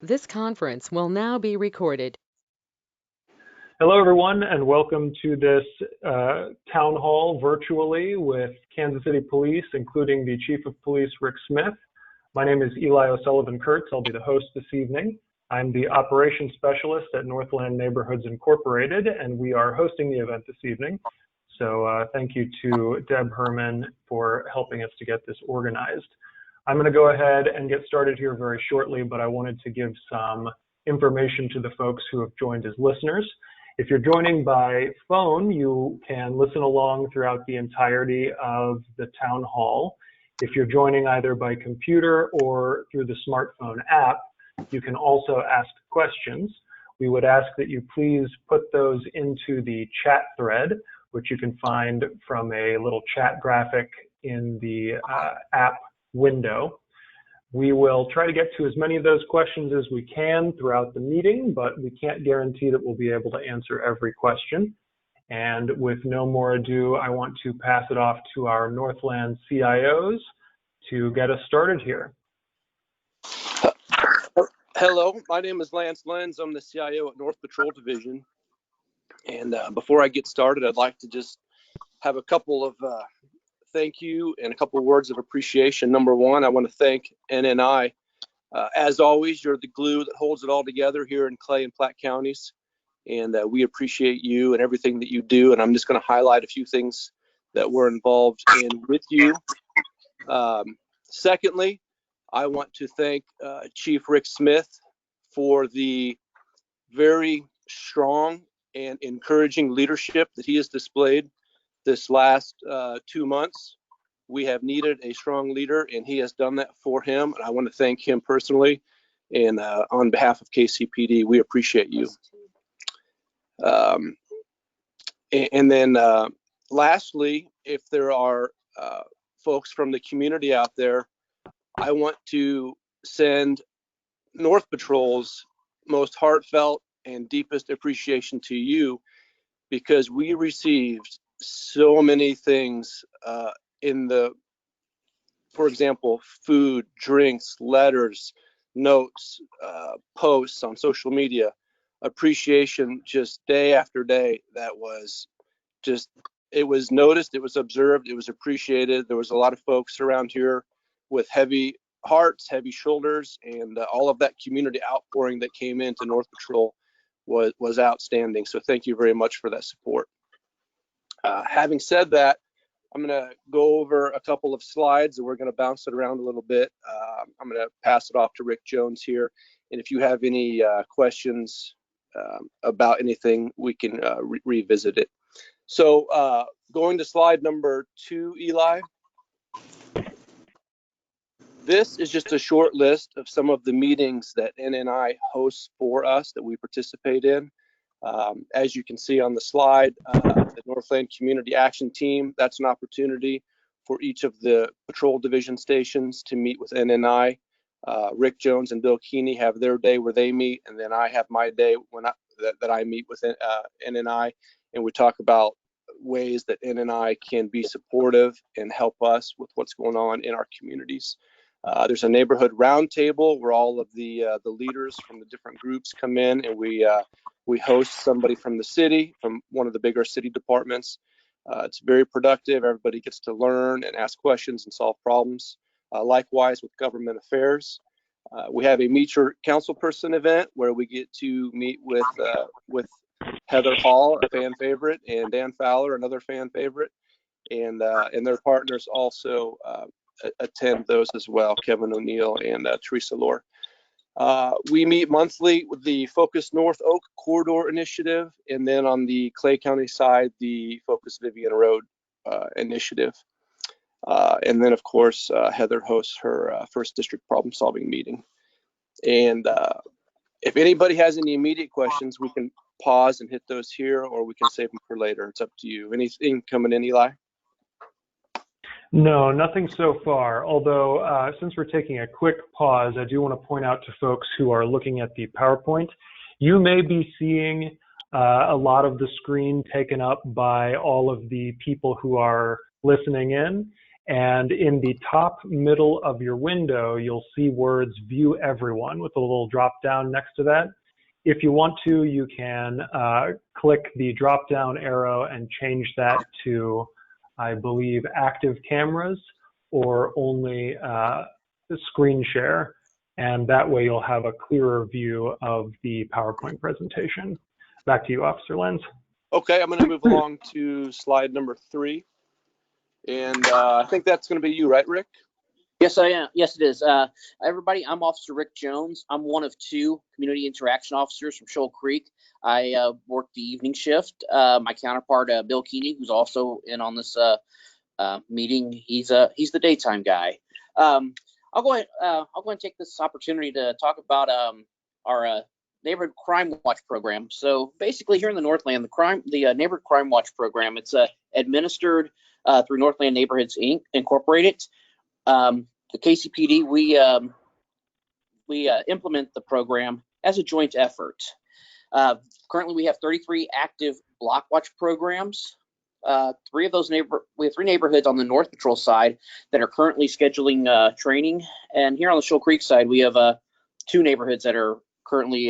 This conference will now be recorded. Hello, everyone, and welcome to this town hall virtually with Kansas City Police, including the Chief of Police, Rick Smith. My name is Eli O'Sullivan Kurtz. I'll be the host this evening. I'm the Operations Specialist at Northland Neighborhoods Incorporated, and we are hosting the event this evening. So thank you to Deb Herman for helping us to get this organized. I'm going to go ahead and get started here very shortly, but I wanted to give some information to the folks who have joined as listeners. If you're joining by phone, you can listen along throughout the entirety of the town hall. If you're joining either by computer or through the smartphone app, you can also ask questions. We would ask that you please put those into the chat thread, which you can find from a little chat graphic in the app window. We will try to get to as many of those questions as we can throughout the meeting, but we can't guarantee that we'll be able to answer every question. And with no more ado, I want to pass it off to our Northland CIOs to get us started here. Hello, my name is Lance Lenz. I'm the CIO at North Patrol Division. And before I get started, I'd like to just have a couple of thank you and a couple of words of appreciation. Number one, I want to thank NNI. As always, you're the glue that holds it all together here in Clay and Platte counties. And we appreciate you and everything that you do. And I'm just going to highlight a few things that we're involved in with you. Secondly, I want to thank Chief Rick Smith for the very strong and encouraging leadership that he has displayed this last 2 months. We have needed a strong leader, and he has done that for him. And I want to thank him personally. And on behalf of KCPD, we appreciate you. And then lastly, if there are folks from the community out there, I want to send North Patrol's most heartfelt and deepest appreciation to you, because we received so many things for example, food, drinks, letters, notes, posts on social media, appreciation just day after day. That was just, it was noticed, it was observed, it was appreciated. There was a lot of folks around here with heavy hearts, heavy shoulders, and all of that community outpouring that came into North Patrol was outstanding. So thank you very much for that support. Having said that, I'm going to go over a couple of slides and we're going to bounce it around a little bit. I'm going to pass it off to Rick Jones here. And if you have any questions about anything, we can revisit it. So going to slide number 2, Eli. This is just a short list of some of the meetings that NNI hosts for us that we participate in. As you can see on the slide, the Northland Community Action Team, that's an opportunity for each of the patrol division stations to meet with NNI. Rick Jones and Bill Keeney have their day where they meet, and then I have my day when that I meet with NNI, and we talk about ways that NNI can be supportive and help us with what's going on in our communities. There's a neighborhood roundtable where all of the leaders from the different groups come in, and we host somebody from the city, from one of the bigger city departments. It's very productive. Everybody gets to learn and ask questions and solve problems. Likewise with government affairs. We have a Meet Your Council Person event where we get to meet with Heather Hall, a fan favorite, and Dan Fowler, another fan favorite, and their partners also attend those as well, Kevin O'Neill and Teresa Lohr. We meet monthly with the Focus North Oak Corridor Initiative, and then on the Clay County side, the Focus Vivian Road Initiative. And then, of course, Heather hosts her first district problem solving meeting. And if anybody has any immediate questions, we can pause and hit those here, or we can save them for later. It's up to you. Anything coming in, Eli? No, nothing so far. Although, since we're taking a quick pause, I do want to point out to folks who are looking at the PowerPoint, you may be seeing a lot of the screen taken up by all of the people who are listening in. And in the top middle of your window, you'll see words "View Everyone" with a little drop down next to that. If you want to, you can click the drop down arrow and change that to, I believe, active cameras or only screen share. And that way you'll have a clearer view of the PowerPoint presentation. Back to you, Officer Lenz. Okay, I'm going to move along to slide number 3. And I think that's going to be you, right, Rick? Yes, I am. Yes, it is. Everybody, I'm Officer Rick Jones. I'm one of 2 community interaction officers from Shoal Creek. I work the evening shift. My counterpart, Bill Keeney, who's also in on this meeting, he's the daytime guy. I'll go ahead and take this opportunity to talk about our Neighborhood Crime Watch program. So basically, here in the Northland, the Neighborhood Crime Watch program, it's administered through Northland Neighborhoods Incorporated. The KCPD, we implement the program as a joint effort. Currently, we have 33 active block watch programs. We have 3 neighborhoods on the North Patrol side that are currently scheduling training, and here on the Shoal Creek side, we have 2 neighborhoods that are currently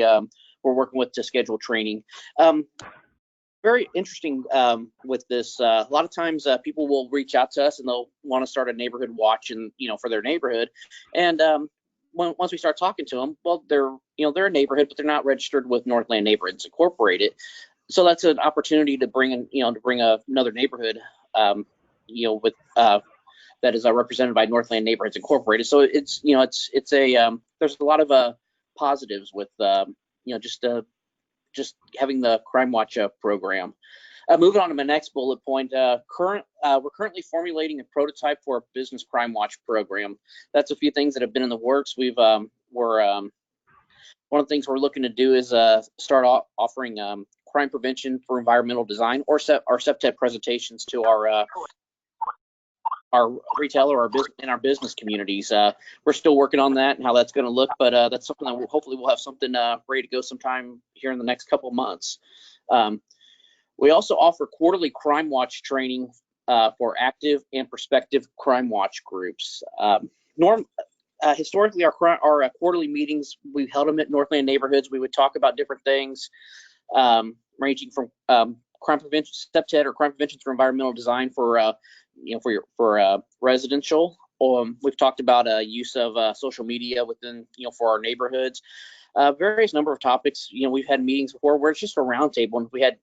we're working with to schedule training. Very interesting with this. A lot of times people will reach out to us and they'll want to start a neighborhood watch and for their neighborhood. And once we start talking to them, well, they're a neighborhood, but they're not registered with Northland Neighborhoods Incorporated. So that's an opportunity to bring another neighborhood, with that is represented by Northland Neighborhoods Incorporated. So it's there's a lot of positives with just having the Crime Watch program. Moving on to my next bullet point, we're currently formulating a prototype for a business Crime Watch program. That's a few things that have been in the works. One of the things we're looking to do is start offering crime prevention for environmental design or our CPTED presentations to our retail or our business communities. We're still working on that and how that's going to look, but that's something that hopefully we'll have something ready to go sometime here in the next couple of months. We also offer quarterly Crime Watch training for active and prospective Crime Watch groups. Historically, our quarterly meetings, we held them at Northland Neighborhoods. We would talk about different things, ranging from crime prevention, CPTED, or crime prevention through environmental design for residential. We've talked about use of social media within, for our neighborhoods. Various number of topics. We've had meetings before where it's just a roundtable, and we had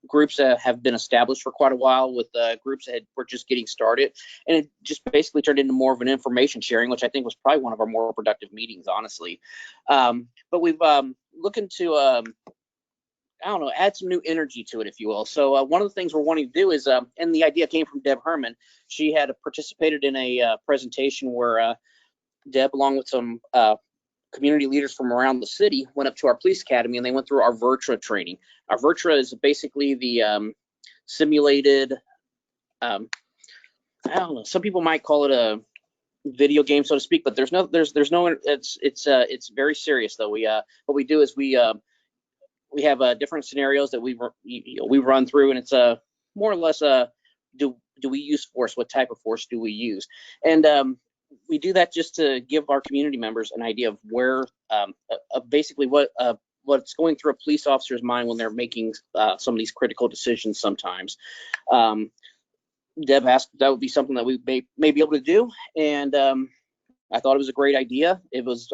groups that have been established for quite a while with groups that were just getting started, and it just basically turned into more of an information sharing, which I think was probably one of our more productive meetings, honestly. But we've looking to add some new energy to it, if you will. So one of the things we're wanting to do is, and the idea came from Deb Herman. She had participated in a presentation where Deb, along with some community leaders from around the city, went up to our police academy and they went through our VirTra training. Our VirTra is basically the simulated, some people might call it a video game, so to speak, but it's very serious though. What we do is we have different scenarios that we run through, and it's more or less do we use force? What type of force do we use? And we do that just to give our community members an idea of where basically what's going through a police officer's mind when they're making some of these critical decisions sometimes. Deb asked if that would be something that we may be able to do, and I thought it was a great idea. It was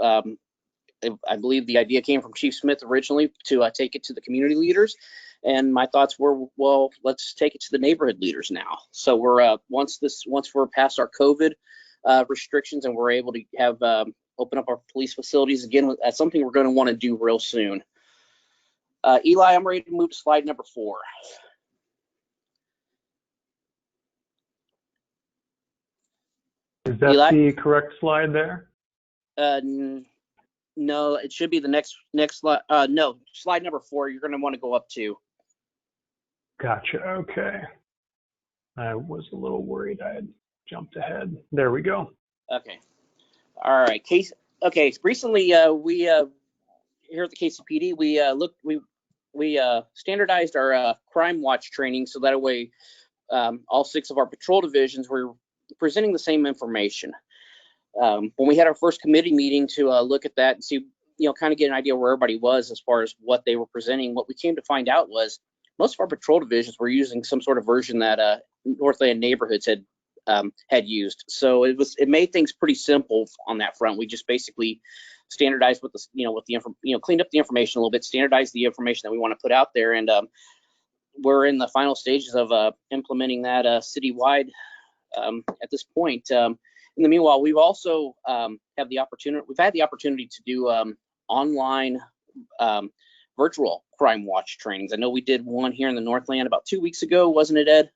I believe the idea came from Chief Smith originally to take it to the community leaders, and my thoughts were, well, let's take it to the neighborhood leaders now. So we're once we're past our COVID restrictions and we're able to have open up our police facilities again, that's something we're going to want to do real soon. Eli, I'm ready to move to slide number 4. Is that Eli? the correct slide there? No, it should be the next slide. No, slide number 4. You're going to want to go up to. Gotcha. Okay. I was a little worried I had jumped ahead. There we go. Okay. All right. Okay. Recently, we here at the KCPD, we standardized our Crime Watch training, so that way all 6 of our patrol divisions were presenting the same information. When we had our first committee meeting to look at that and see, kind of get an idea where everybody was as far as what they were presenting, what we came to find out was most of our patrol divisions were using some sort of version that Northland neighborhoods had used. So it made things pretty simple on that front. We just basically standardized with the cleaned up the information a little bit, standardized the information that we want to put out there, and we're in the final stages of implementing that citywide at this point. In the meanwhile, we've also had the opportunity to do online virtual crime watch trainings. I know we did one here in the Northland about 2 weeks ago, wasn't it, Ed?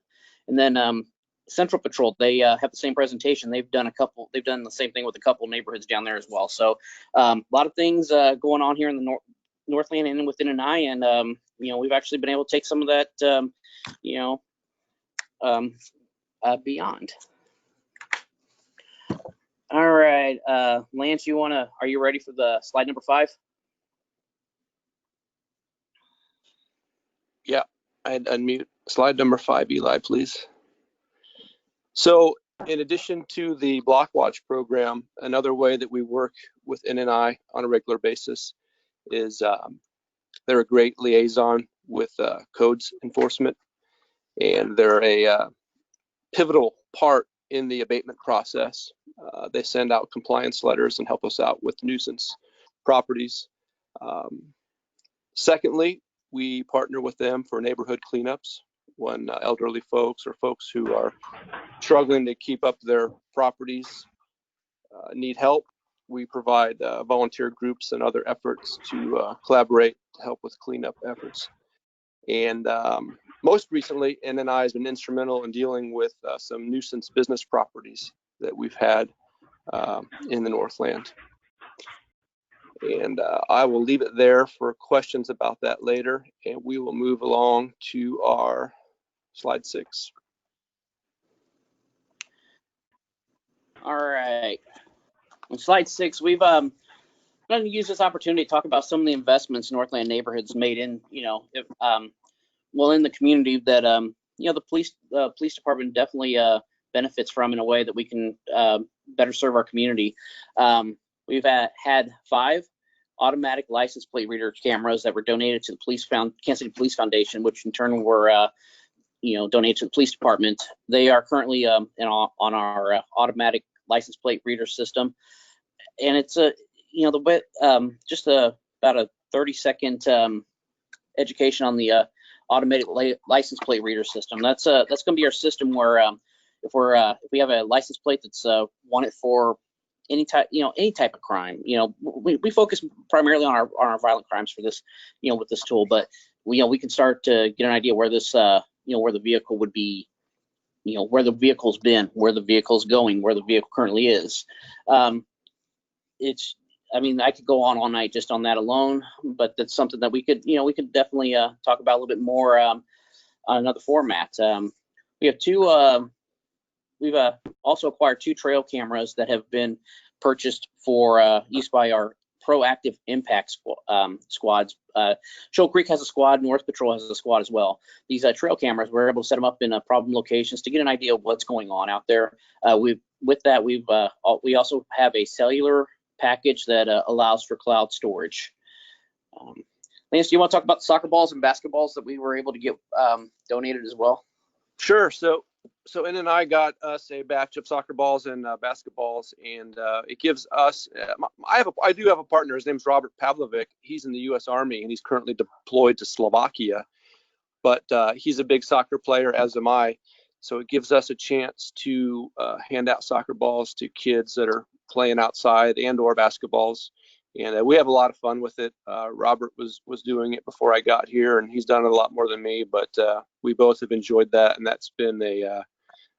And then Central Patrol, they have the same presentation. They've done the same thing with a couple neighborhoods down there as well. So a lot of things going on here in the Northland and within NNI, and we've actually been able to take some of that beyond. All right, Lance, are you ready for the slide number 5? Yeah, I'd unmute slide number 5, Eli, please. So in addition to the Block Watch program, another way that we work with NNI on a regular basis is they're a great liaison with codes enforcement, and they're a pivotal part in the abatement process. They send out compliance letters and help us out with nuisance properties. Secondly, we partner with them for neighborhood cleanups when elderly folks or folks who are struggling to keep up their properties need help. We provide volunteer groups and other efforts to collaborate to help with cleanup efforts. And most recently, NNI has been instrumental in dealing with some nuisance business properties that we've had in the Northland. And I will leave it there for questions about that later, and we will move along to our slide 6. All right. On slide 6, we've going to use this opportunity to talk about some of the investments Northland neighborhoods made in, in the community that the police department definitely benefits from in a way that we can better serve our community. We've had 5 automatic license plate reader cameras that were donated to the Kansas City Police Foundation, which in turn were donated to the police department. They are currently on our automatic license plate reader system, and it's about a 30-second education on the automated license plate reader system. That's going to be our system where if we have a license plate that's wanted for any type of crime, we focus primarily on our violent crimes for this, with this tool, but we can start to get an idea where this where the vehicle would be, where the vehicle's been, where the vehicle's going, where the vehicle currently is. I could go on all night just on that alone, but that's something that we could definitely talk about a little bit more on another format. We have 2. We've also acquired 2 trail cameras that have been purchased for use by our proactive impact squads. Shoal Creek has a squad, North Patrol has a squad as well. These trail cameras, we're able to set them up in problem locations to get an idea of what's going on out there. We also have a cellular package that allows for cloud storage. Lance, do you want to talk about the soccer balls and basketballs that we were able to get donated as well? Sure. So NNI got us a batch of soccer balls and basketballs, and it gives us. I do have a partner. His name's Robert Pavlovic. He's in the U.S. Army, and he's currently deployed to Slovakia. But he's a big soccer player, as am I. So it gives us a chance to hand out soccer balls to kids that are playing outside and/or basketballs, and we have a lot of fun with it. Robert was doing it before I got here, and he's done it a lot more than me. But we both have enjoyed that, and that's been a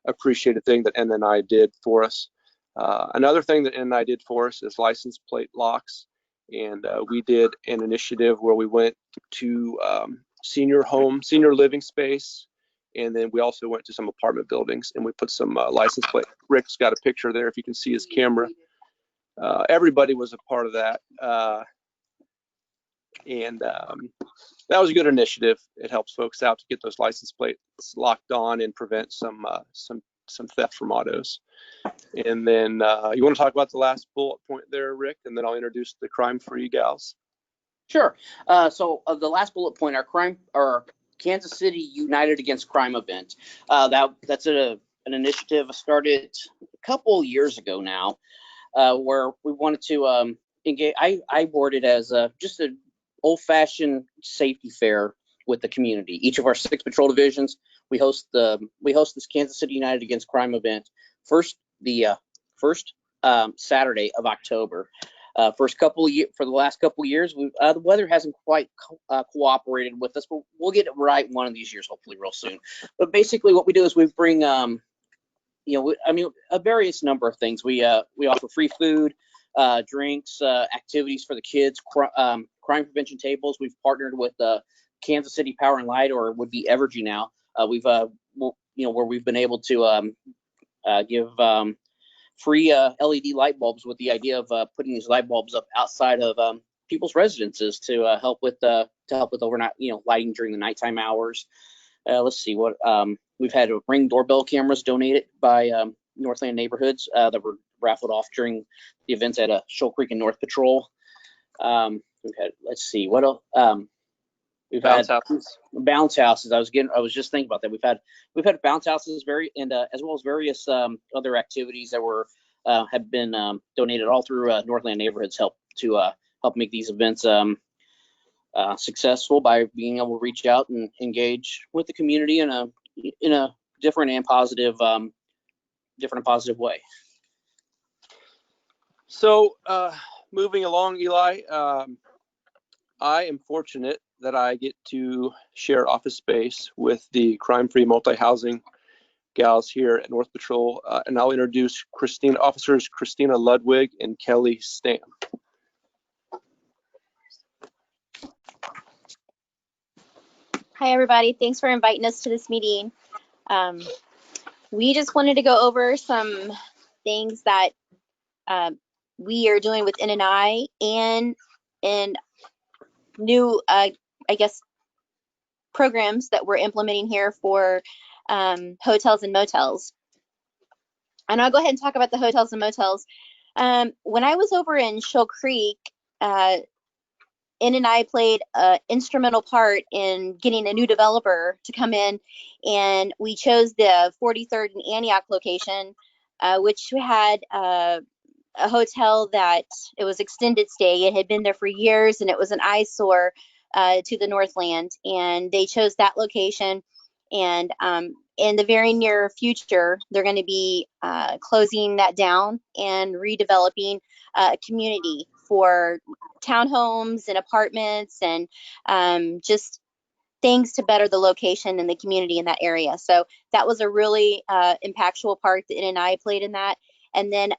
appreciated thing that NNI did for us. Another thing that NNI did for us is license plate locks, and we did an initiative where we went to senior living space, and then we also went to some apartment buildings, and we put some license plate. Rick's got a picture there if you can see his camera. Everybody was a part of that. And that was a good initiative. It helps folks out to get those license plates locked on and prevent some theft from autos. And then you want to talk about the last bullet point there, Rick, and then I'll introduce the crime-free gals. Sure. So the last bullet point, our Kansas City United Against Crime event. That's an initiative started a couple years ago now, where we wanted to engage. I boarded as just an old-fashioned safety fair with the community. Each of our 6 patrol divisions, we host this Kansas City United Against Crime event first Saturday of October. For the last couple of years, the weather hasn't quite cooperated with us, but we'll get it right one of these years, hopefully real soon. But basically what we do is we bring, a various number of things. We offer free food, drinks, activities for the kids, crime prevention tables. We've partnered with Kansas City Power and Light, or would be Evergy now. Where we've been able to give free LED light bulbs, with the idea of putting these light bulbs up outside of people's residences to help with overnight, lighting during the nighttime hours. Let's see what we've had. Ring doorbell cameras donated by Northland Neighborhoods that were raffled off during the events at Shoal Creek and North Patrol. We've had, let's see what else. We've Bounce had houses. Bounce houses. I was just thinking about that. We've had bounce houses, as well as various other activities that have been donated all through Northland Neighborhoods, help make these events successful by being able to reach out and engage with the community in a different and positive way. So moving along, Eli, I am fortunate that I get to share office space with the crime-free multi-housing gals here at North Patrol, and I'll introduce Officers Christina Ludwig and Kelly Stam. Hi, everybody. Thanks for inviting us to this meeting. We just wanted to go over some things that we are doing with NNI and new, programs that we're implementing here for hotels and motels. And I'll go ahead and talk about the hotels and motels. When I was over in Shoal Creek, NNI played an instrumental part in getting a new developer to come in, and we chose the 43rd and Antioch location, which had a hotel that it was extended stay. It had been there for years, and it was an eyesore to the Northland, and they chose that location. And in the very near future, they're going to be closing that down and redeveloping a community for townhomes and apartments and just things to better the location and the community in that area. So that was a really impactful part that NNI played in that. And then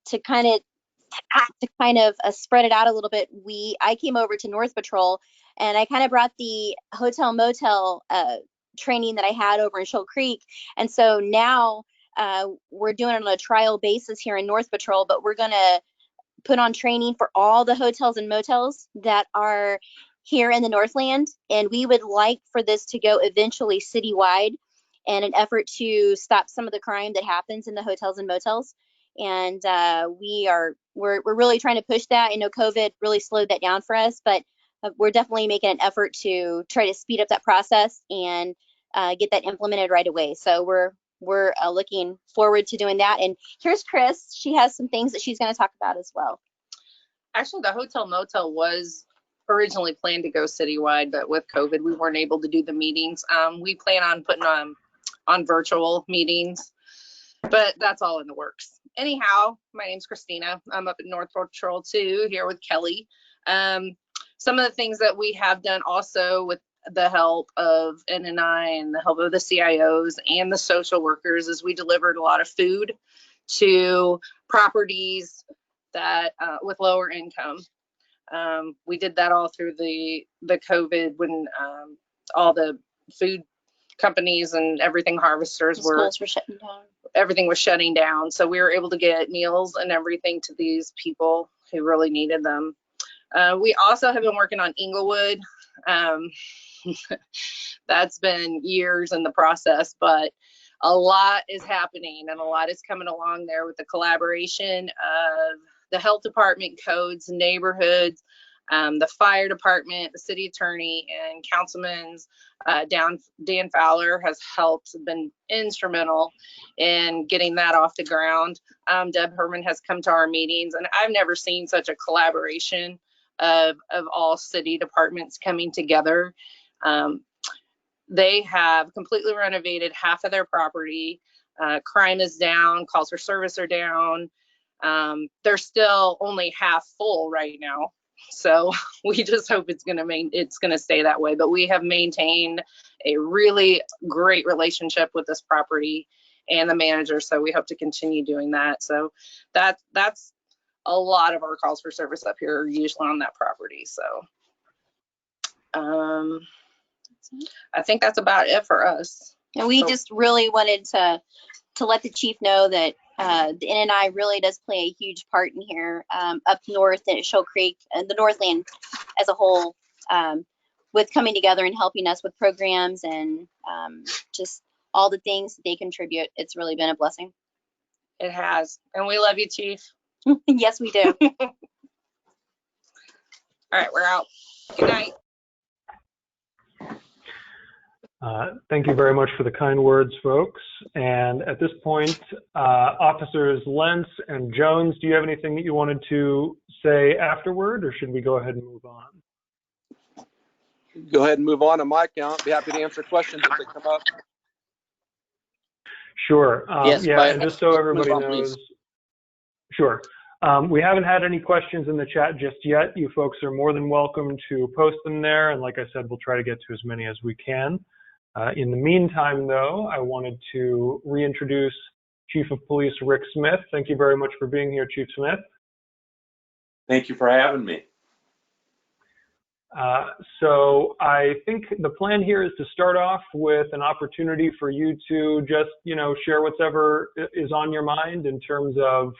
to kind of spread it out a little bit, I came over to North Patrol, and I kind of brought the hotel motel training that I had over in Shoal Creek. And so now we're doing it on a trial basis here in North Patrol, but we're going to put on training for all the hotels and motels that are here in the Northland. And we would like for this to go eventually citywide in an effort to stop some of the crime that happens in the hotels and motels. And we're really trying to push that. I know COVID really slowed that down for us, but we're definitely making an effort to try to speed up that process and get that implemented right away. So we're looking forward to doing that. And here's Chris. She has some things that she's going to talk about as well. Actually, the hotel motel was originally planned to go citywide, but with COVID, we weren't able to do the meetings. We plan on putting on virtual meetings, but that's all in the works. Anyhow, my name's Christina. I'm up at North Patrol 2 here with Kelly. Some of the things that we have done also with the help of NNI and the help of the CIOs and the social workers is we delivered a lot of food to properties that with lower income. We did that all through the COVID when all the food companies and everything harvesters were shutting down. Everything was shutting down. So we were able to get meals and everything to these people who really needed them. We also have been working on Inglewood. That's been years in the process, but a lot is happening and a lot is coming along there with the collaboration of the health department, codes, neighborhoods, the fire department, the city attorney, and councilman's Dan Fowler has helped, been instrumental in getting that off the ground. Deb Herman has come to our meetings, and I've never seen such a collaboration of all city departments coming together. They have completely renovated half of their property. Crime is down, calls for service are down. They're still only half full right now. So we just hope it's gonna stay that way. But we have maintained a really great relationship with this property and the manager. So we hope to continue doing that. So that's a lot of our calls for service up here are usually on that property. So I think that's about it for us. And we just really wanted to let the chief know that the NNI really does play a huge part in here, up north at Shoal Creek and the Northland as a whole, with coming together and helping us with programs and just all the things that they contribute. It's really been a blessing. It has. And we love you, Chief. Yes, we do. All right, we're out. Good night. Thank you very much for the kind words, folks. And at this point, Officers Lentz and Jones, do you have anything that you wanted to say afterward, or should we go ahead and move on? Go ahead and move on to my account. Be happy to answer questions if they come up. Sure. Yes, yeah, and just so everybody move on, knows, please. sure. We haven't had any questions in the chat just yet. You folks are more than welcome to post them there. And like I said, we'll try to get to as many as we can. In the meantime, though, I wanted to reintroduce Chief of Police Rick Smith. Thank you very much for being here, Chief Smith. Thank you for having me. So I think the plan here is to start off with an opportunity for you to just, share whatever is on your mind in terms of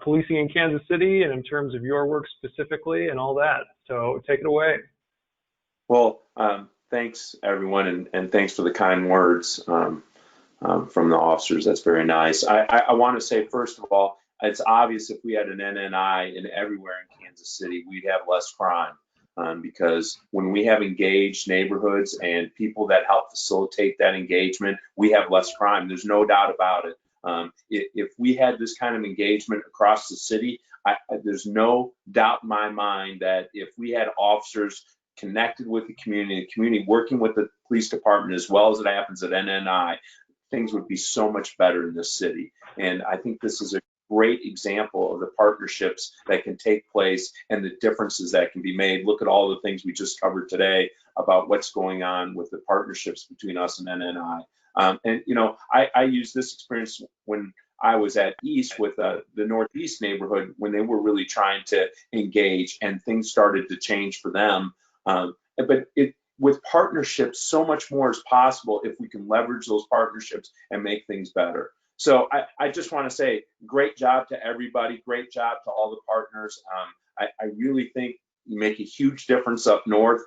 policing in Kansas City and in terms of your work specifically and all that. So take it away. Well, thanks everyone, and thanks for the kind words from the officers. That's very nice. I want to say, first of all, it's obvious if we had an NNI in everywhere in Kansas City, we'd have less crime. Because when we have engaged neighborhoods and people that help facilitate that engagement, we have less crime. There's no doubt about it. If we had this kind of engagement across the city, there's no doubt in my mind that if we had officers connected with the community working with the police department as well as it happens at NNI, things would be so much better in this city. And I think this is a great example of the partnerships that can take place and the differences that can be made. Look at all the things we just covered today about what's going on with the partnerships between us and NNI. I use this experience when I was at East with the Northeast neighborhood when they were really trying to engage and things started to change for them. With partnerships, so much more is possible if we can leverage those partnerships and make things better. So I just want to say great job to everybody. Great job to all the partners. I really think you make a huge difference up north.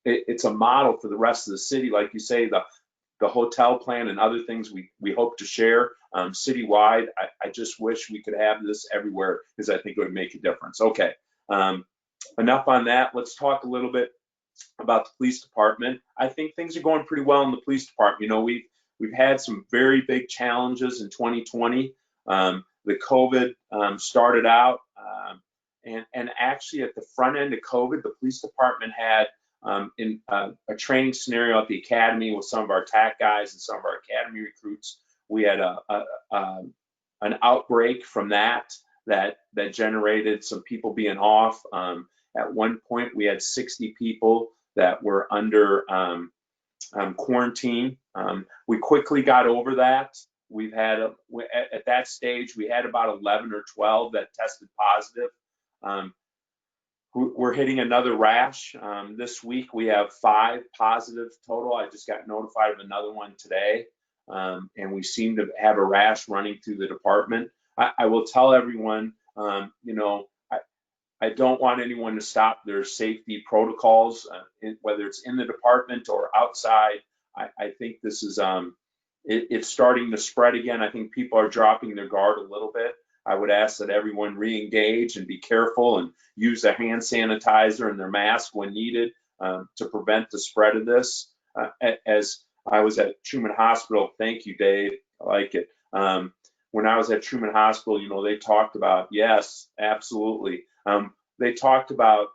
It's a model for the rest of the city. Like you say, the hotel plan and other things we hope to share citywide. I just wish we could have this everywhere because I think it would make a difference. Okay, enough on that. Let's talk a little bit about the police department. I think things are going pretty well in the police department. We've had some very big challenges in 2020. The COVID started out, and actually at the front end of COVID, the police department had in a training scenario at the academy with some of our TAC guys and some of our academy recruits. We had an outbreak from that generated some people being off. At one point, we had 60 people that were under quarantine. We quickly got over that. We've had at that stage we had about 11 or 12 that tested positive. We're hitting another rash. This week we have 5 positive total. I just got notified of another one today, and we seem to have a rash running through the department. I will tell everyone, I don't want anyone to stop their safety protocols, whether it's in the department or outside. I think this is, it's starting to spread again. I think people are dropping their guard a little bit. I would ask that everyone re-engage and be careful and use a hand sanitizer and their mask when needed to prevent the spread of this. As I was at Truman Hospital, thank you, Dave, I like it. When I was at Truman Hospital, you know, they talked about, yes, absolutely. They talked about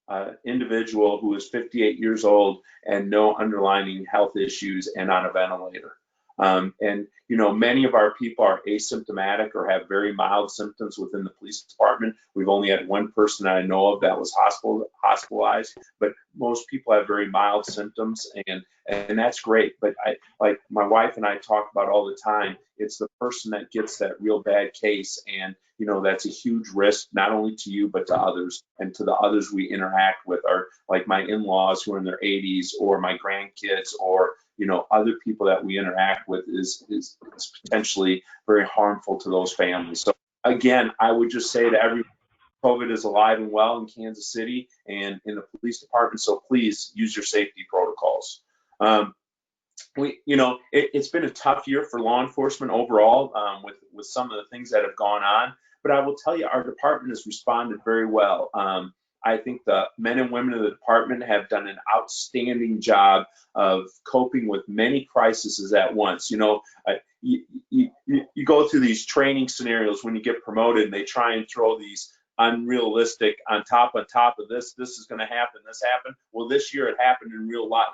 an individual who is 58 years old and no underlying health issues and on a ventilator. And, you know, many of our people are asymptomatic or have very mild symptoms within the police department. We've only had one person that I know of that was hospitalized, but most people have very mild symptoms, and that's great. But like my wife and I talk about all the time, it's the person that gets that real bad case, and you know, that's a huge risk, not only to you, but to others, and to the others we interact with, are like my in-laws who are in their 80s, or my grandkids, or you know, other people that we interact with is potentially very harmful to those families. So again, I would just say to everyone, COVID is alive and well in Kansas City and in the police department. So please use your safety protocols. You know, it's been a tough year for law enforcement overall with some of the things that have gone on. But I will tell you, our department has responded very well. I think the men and women of the department have done an outstanding job of coping with many crises at once. You know, you go through these training scenarios when you get promoted, and they try and throw these unrealistic on top of this is going to happen, this happened. Well, this year it happened in real life.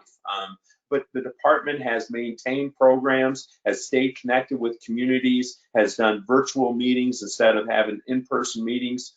But the department has maintained programs, has stayed connected with communities, has done virtual meetings instead of having in-person meetings.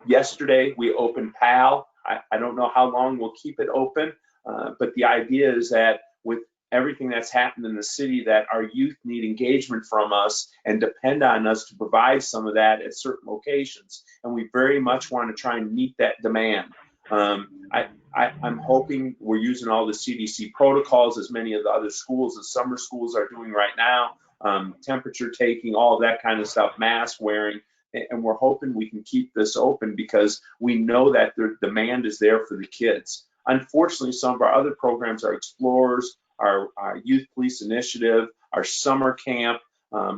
Yesterday, we opened PAL. I don't know how long we'll keep it open, but the idea is that with everything that's happened in the city, that our youth need engagement from us and depend on us to provide some of that at certain locations. And we very much want to try and meet that demand. I'm hoping we're using all the CDC protocols, as many of the other schools, the summer schools are doing right now, temperature taking, all of that kind of stuff, mask wearing. And we're hoping we can keep this open because we know that the demand is there for the kids. Unfortunately, some of our other programs, our Explorers, our Youth Police Initiative, our summer camp,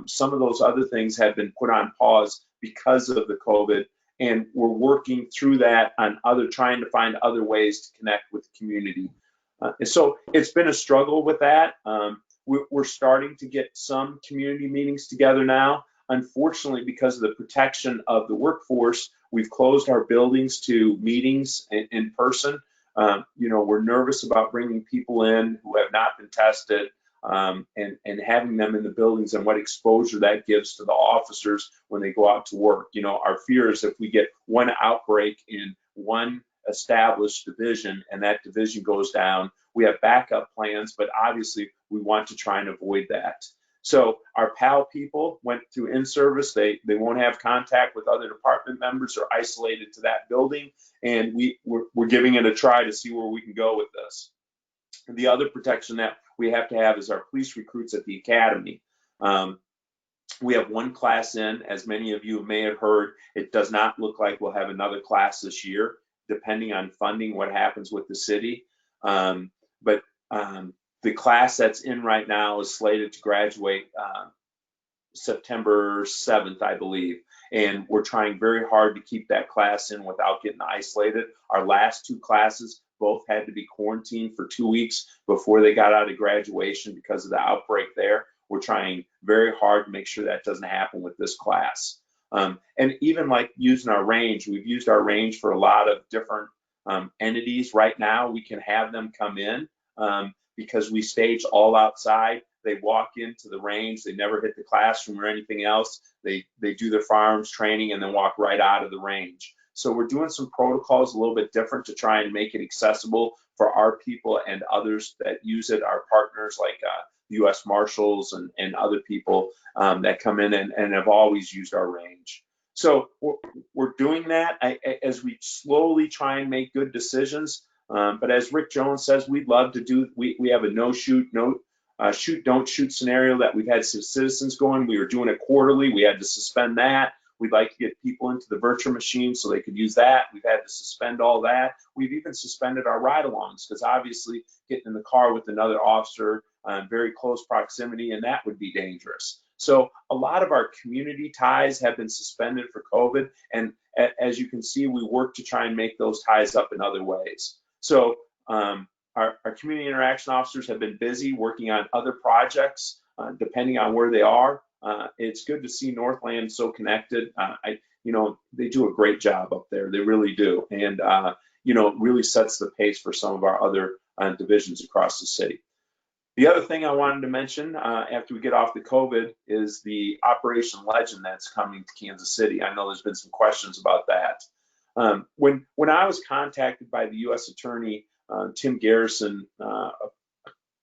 some of those other things have been put on pause because of the COVID. And we're working through that on trying to find other ways to connect with the community. And so it's been a struggle with that. We're starting to get some community meetings together now. Unfortunately, because of the protection of the workforce, we've closed our buildings to meetings in person. You know, we're nervous about bringing people in who have not been tested and having them in the buildings and what exposure that gives to the officers when they go out to work. You know, our fear is if we get one outbreak in one established division and that division goes down, we have backup plans, but obviously we want to try and avoid that. So our PAL people went through in-service. They won't have contact with other department members or isolated to that building. And we're giving it a try to see where we can go with this. And the other protection that we have to have is our police recruits at the academy. We have one class in, as many of you may have heard. It does not look like we'll have another class this year, depending on funding, what happens with the city. But the class that's in right now is slated to graduate September 7th, I believe. And we're trying very hard to keep that class in without getting isolated. Our last two classes both had to be quarantined for 2 weeks before they got out of graduation because of the outbreak there. We're trying very hard to make sure that doesn't happen with this class. And even like using our range, we've used our range for a lot of different entities. Right now, we can have them come in because we stage all outside. They walk into the range, they never hit the classroom or anything else. They do their firearms training and then walk right out of the range. So we're doing some protocols a little bit different to try and make it accessible for our people and others that use it, our partners like U.S. Marshals and other people that come in and have always used our range. So we're doing that as we slowly try and make good decisions. But as Rick Jones says, we'd love to do, we have a no shoot, shoot, don't shoot scenario that we've had some citizens going. We were doing it quarterly. We had to suspend that. We'd like to get people into the virtual machine so they could use that. We've had to suspend all that. We've even suspended our ride-alongs because obviously getting in the car with another officer in very close proximity, and that would be dangerous. So a lot of our community ties have been suspended for COVID, and as you can see, we work to try and make those ties up in other ways. So our community interaction officers have been busy working on other projects, depending on where they are. It's good to see Northland so connected. They do a great job up there. They really do. And, it really sets the pace for some of our other divisions across the city. The other thing I wanted to mention after we get off the COVID is the Operation Legend that's coming to Kansas City. I know there's been some questions about that. When I was contacted by the U.S. Attorney, Tim Garrison, a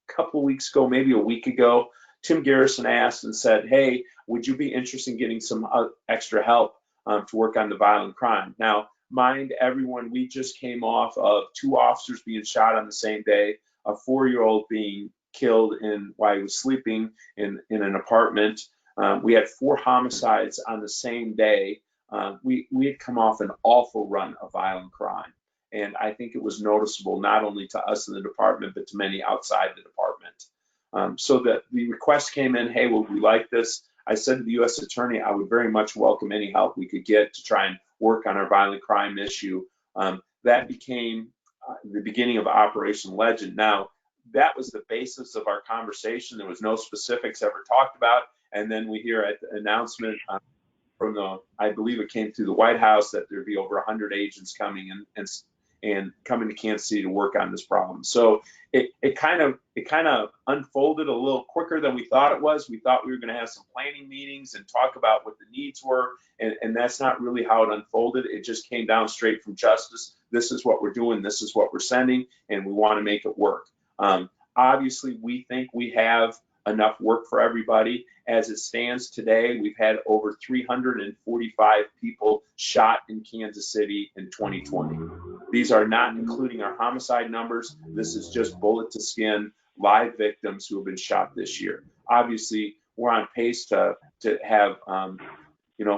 couple of weeks ago, maybe a week ago, Tim Garrison asked and said, hey, would you be interested in getting some extra help to work on the violent crime? Now, mind everyone, we just came off of 2 officers being shot on the same day, a 4-year-old being killed while he was sleeping in an apartment. We had 4 homicides on the same day. We had come off an awful run of violent crime. And I think it was noticeable not only to us in the department, but to many outside the department. So that the request came in, hey, would we like this? I said to the U.S. Attorney, I would very much welcome any help we could get to try and work on our violent crime issue. That became the beginning of Operation Legend. Now, that was the basis of our conversation. There was no specifics ever talked about. And then we hear at the announcement from I believe it came through the White House that there'd be over 100 agents coming and coming to Kansas City to work on this problem. So it kind of unfolded a little quicker than we thought it was. We thought we were going to have some planning meetings and talk about what the needs were, and that's not really how it unfolded. It just came down straight from Justice. This is what we're doing, this is what we're sending, and we want to make it work. Obviously, we think we have enough work for everybody. As it stands today, we've had over 345 people shot in Kansas City in 2020. These are not including our homicide numbers. This is just bullet to skin, live victims who have been shot this year. Obviously, we're on pace to have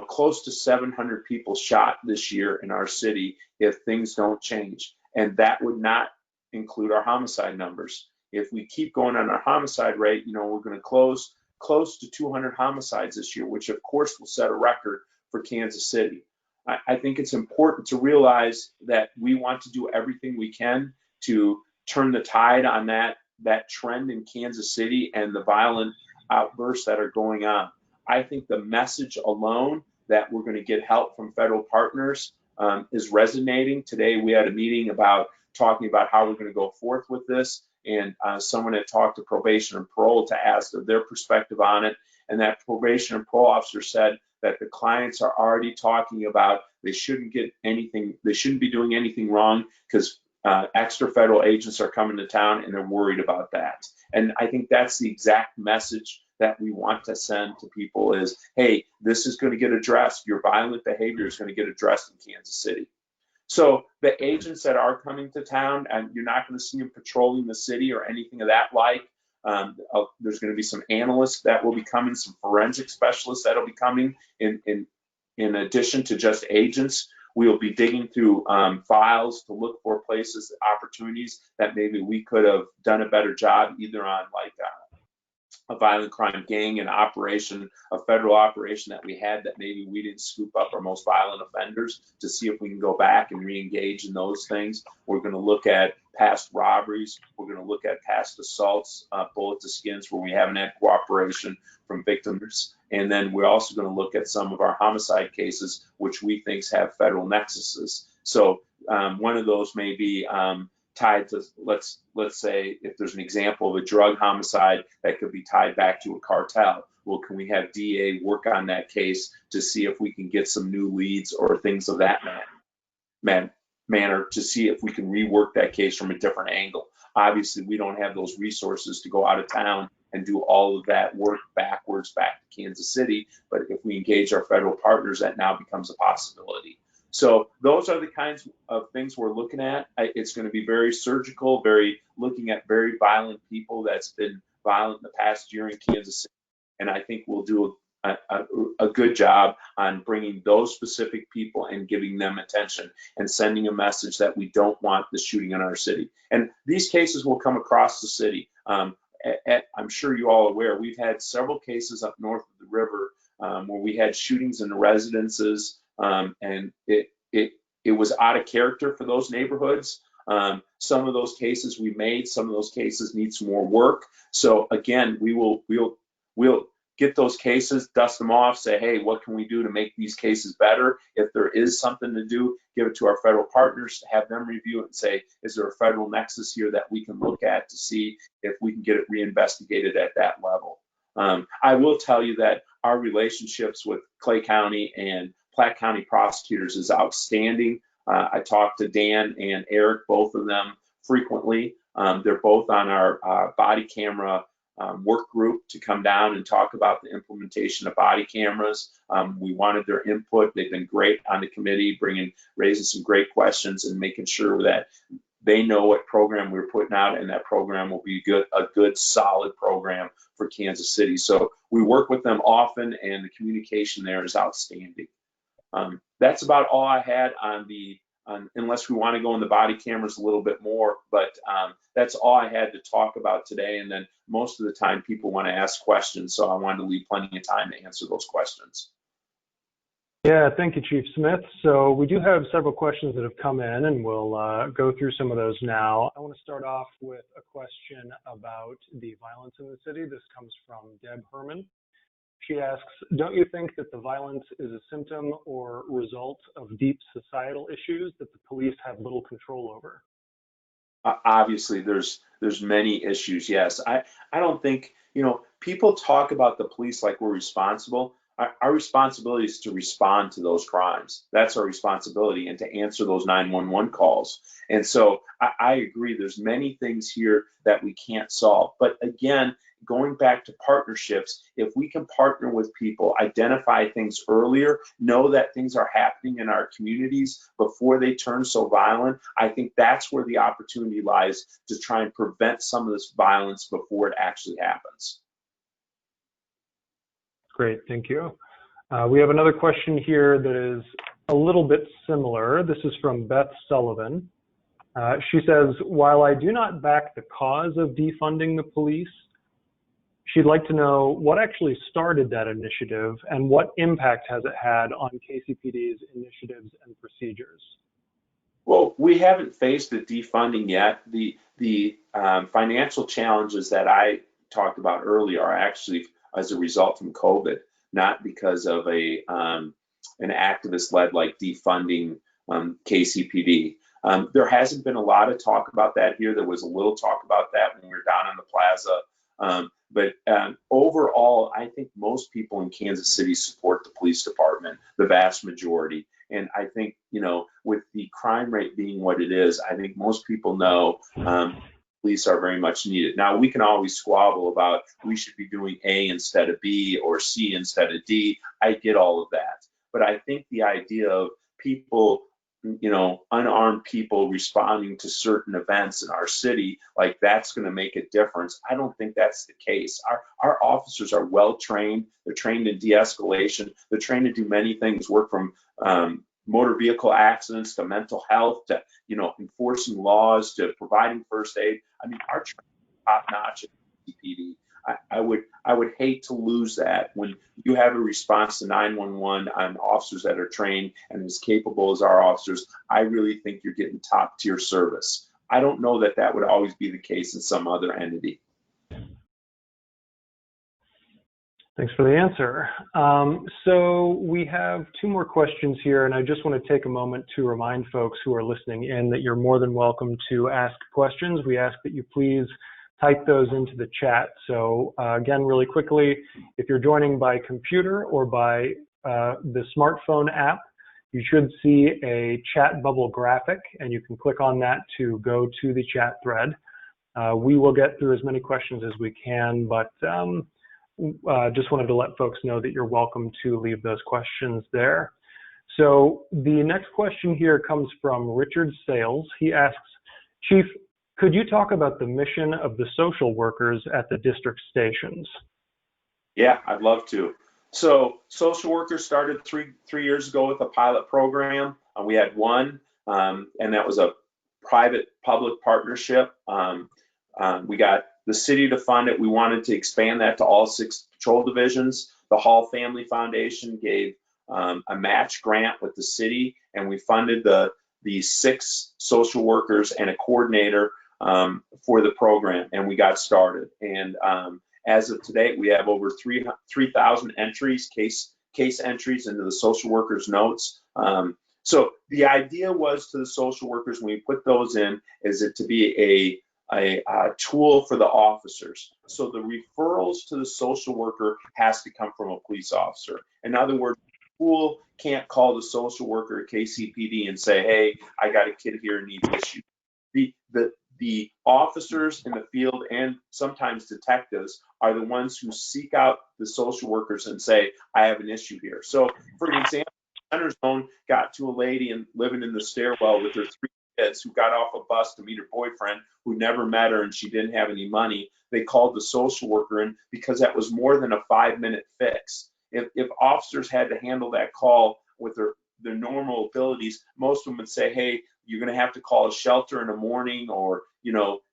close to 700 people shot this year in our city if things don't change. And that would not include our homicide numbers. If we keep going on our homicide rate, we're going to close close to 200 homicides this year, which of course will set a record for Kansas City. I think it's important to realize that we want to do everything we can to turn the tide on that trend in Kansas City and the violent outbursts that are going on. I think the message alone that we're going to get help from federal partners is resonating. Today we had a meeting talking about how we're going to go forth with this, and someone had talked to probation and parole to ask their perspective on it, and that probation and parole officer said that the clients are already talking about they shouldn't be doing anything wrong because extra federal agents are coming to town and they're worried about that. And I think that's the exact message that we want to send to people is, hey, this is going to get addressed. Your violent behavior is going to get addressed in Kansas City. So the agents that are coming to town, and you're not going to see them patrolling the city or anything of that like. There's going to be some analysts that will be coming, some forensic specialists that will be coming in addition to just agents. We will be digging through files to look for places, opportunities that maybe we could have done a better job either on like a violent crime gang, an operation, a federal operation that we had that maybe we didn't scoop up our most violent offenders to see if we can go back and re-engage in those things. We're going to look at past robberies. We're going to look at past assaults, bullet to skins where we haven't had cooperation from victims. And then we're also going to look at some of our homicide cases, which we think have federal nexuses. So one of those may be tied to, let's say, if there's an example of a drug homicide that could be tied back to a cartel. Well, can we have DA work on that case to see if we can get some new leads or things of that manner to see if we can rework that case from a different angle? Obviously, we don't have those resources to go out of town and do all of that work backwards back to Kansas City. But if we engage our federal partners, that now becomes a possibility. So those are the kinds of things we're looking at. It's going to be very surgical, looking at very violent people that's been violent in the past year in Kansas City. And I think we'll do a good job on bringing those specific people and giving them attention and sending a message that we don't want the shooting in our city. And these cases will come across the city. I'm sure you all are aware, we've had several cases up north of the river where we had shootings in residences, and it was out of character for those neighborhoods. Some of those cases we made, some of those cases need some more work. So again, we'll get those cases, dust them off, say, hey, what can we do to make these cases better? If there is something to do, give it to our federal partners to have them review it and say, is there a federal nexus here that we can look at to see if we can get it reinvestigated at that level? I will tell you that our relationships with Clay County and Platte County prosecutors is outstanding. I talk to Dan and Eric, both of them, frequently. They're both on our body camera work group to come down and talk about the implementation of body cameras. We wanted their input. They've been great on the committee, raising some great questions and making sure that they know what program we're putting out, and that program will be a good, solid program for Kansas City. So we work with them often, and the communication there is outstanding. That's about all I had on unless we want to go in the body cameras a little bit more, but that's all I had to talk about today. And then most of the time people want to ask questions, so I wanted to leave plenty of time to answer those questions. Yeah, thank you, Chief Smith. So we do have several questions that have come in, and we'll go through some of those now. I want to start off with a question about the violence in the city. This comes from Deb Herman. She asks, don't you think that the violence is a symptom or result of deep societal issues that the police have little control over? Obviously, there's many issues, yes. I don't think, people talk about the police like we're responsible. Our responsibility is to respond to those crimes. That's our responsibility, and to answer those 911 calls. And so I agree, there's many things here that we can't solve. But again, going back to partnerships, if we can partner with people, identify things earlier, know that things are happening in our communities before they turn so violent, I think that's where the opportunity lies to try and prevent some of this violence before it actually happens. Great, thank you. We have another question here that is a little bit similar. This is from Beth Sullivan. She says, while I do not back the cause of defunding the police, she'd like to know what actually started that initiative and what impact has it had on KCPD's initiatives and procedures? Well, we haven't faced the defunding yet. The financial challenges that I talked about earlier are actually as a result from COVID, not because of an activist led like defunding KCPD. There hasn't been a lot of talk about that here. There was a little talk about that when we were down in the plaza. But overall, I think most people in Kansas City support the police department, the vast majority. And I think, with the crime rate being what it is, I think most people know police are very much needed. Now, we can always squabble about we should be doing A instead of B or C instead of D. I get all of that. But I think the idea of people, unarmed people responding to certain events in our city, like that's going to make a difference. I don't think that's the case. Our officers are well trained. They're trained in de-escalation. They're trained to do many things, work from motor vehicle accidents to mental health to, enforcing laws to providing first aid. I mean, our training is top notch at KCPD. I would hate to lose that when you have a response to 911 on officers that are trained and as capable as our officers. I really think you're getting top tier service. I don't know that that would always be the case in some other entity. Thanks for the answer. So we have two more questions here, and I just want to take a moment to remind folks who are listening in that you're more than welcome to ask questions. We ask that you please type those into the chat. So again, really quickly, if you're joining by computer or by the smartphone app, you should see a chat bubble graphic, and you can click on that to go to the chat thread. We will get through as many questions as we can, but just wanted to let folks know that you're welcome to leave those questions there. So the next question here comes from Richard Sales. He asks, Chief, could you talk about the mission of the social workers at the district stations? Yeah, I'd love to. So social workers started three years ago with a pilot program. We had one, and that was a private-public partnership. We got the city to fund it. We wanted to expand that to all 6 patrol divisions. The Hall Family Foundation gave a match grant with the city, and we funded the 6 social workers and a coordinator for the program, and we got started. And as of today, we have over 3,000 entries, case entries into the social workers' notes. So the idea was to the social workers when we put those in is it to be a tool for the officers. So the referrals to the social worker has to come from a police officer. In other words, the school can't call the social worker at KCPD and say, hey, I got a kid here and needs issues. The officers in the field and sometimes detectives are the ones who seek out the social workers and say, I have an issue here. So for example, Center Zone got to a lady and living in the stairwell with her 3 kids who got off a bus to meet her boyfriend who never met her and she didn't have any money. They called the social worker in because that was more than a 5-minute fix. If officers had to handle that call with their normal abilities, most of them would say, hey, you're going to have to call a shelter in the morning or,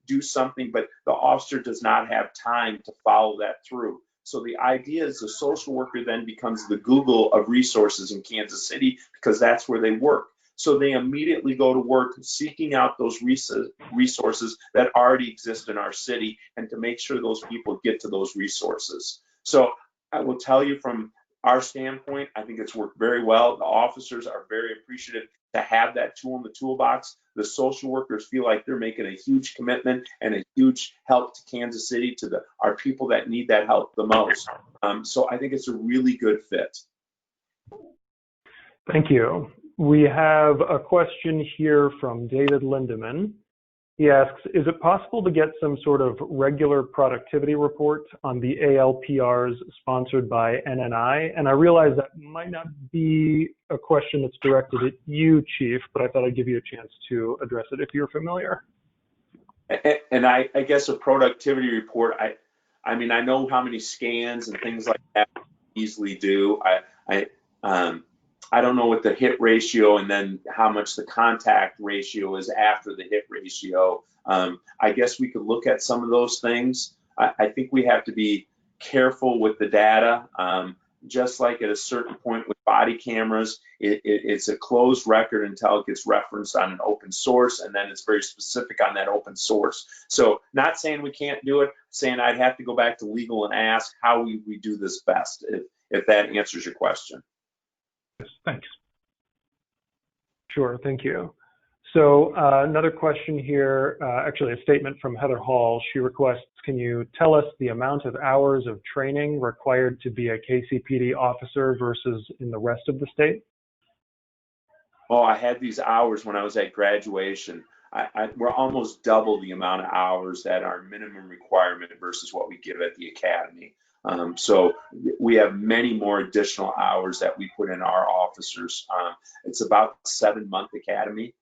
do something, but the officer does not have time to follow that through. So the idea is the social worker then becomes the Google of resources in Kansas City because that's where they work. So they immediately go to work seeking out those resources that already exist in our city and to make sure those people get to those resources. So I will tell you from our standpoint, I think it's worked very well. The officers are very appreciative to have that tool in the toolbox. The social workers feel like they're making a huge commitment and a huge help to Kansas City, to our people that need that help the most. So I think it's a really good fit. Thank you. We have a question here from David Lindeman. He asks, is it possible to get some sort of regular productivity report on the ALPRs sponsored by NNI? And I realize that might not be a question that's directed at you, Chief, but I thought I'd give you a chance to address it if you're familiar. And I guess a productivity report, I mean, I know how many scans and things like that easily do. I don't know what the hit ratio and then how much the contact ratio is after the hit ratio. I guess we could look at some of those things. I think we have to be careful with the data. Just like at a certain point with body cameras, it's a closed record until it gets referenced on an open source, and then it's very specific on that open source. So not saying we can't do it, saying I'd have to go back to legal and ask how we do this best, if that answers your question. Thanks. Sure, thank you. So another question here, actually a statement from Heather Hall. She requests, can you tell us the amount of hours of training required to be a KCPD officer versus in the rest of the state? Oh, I had these hours when I was at graduation. We're almost double the amount of hours that are minimum requirement versus what we give at the academy. So we have many more additional hours that we put in our officers. It's about a 7-month academy.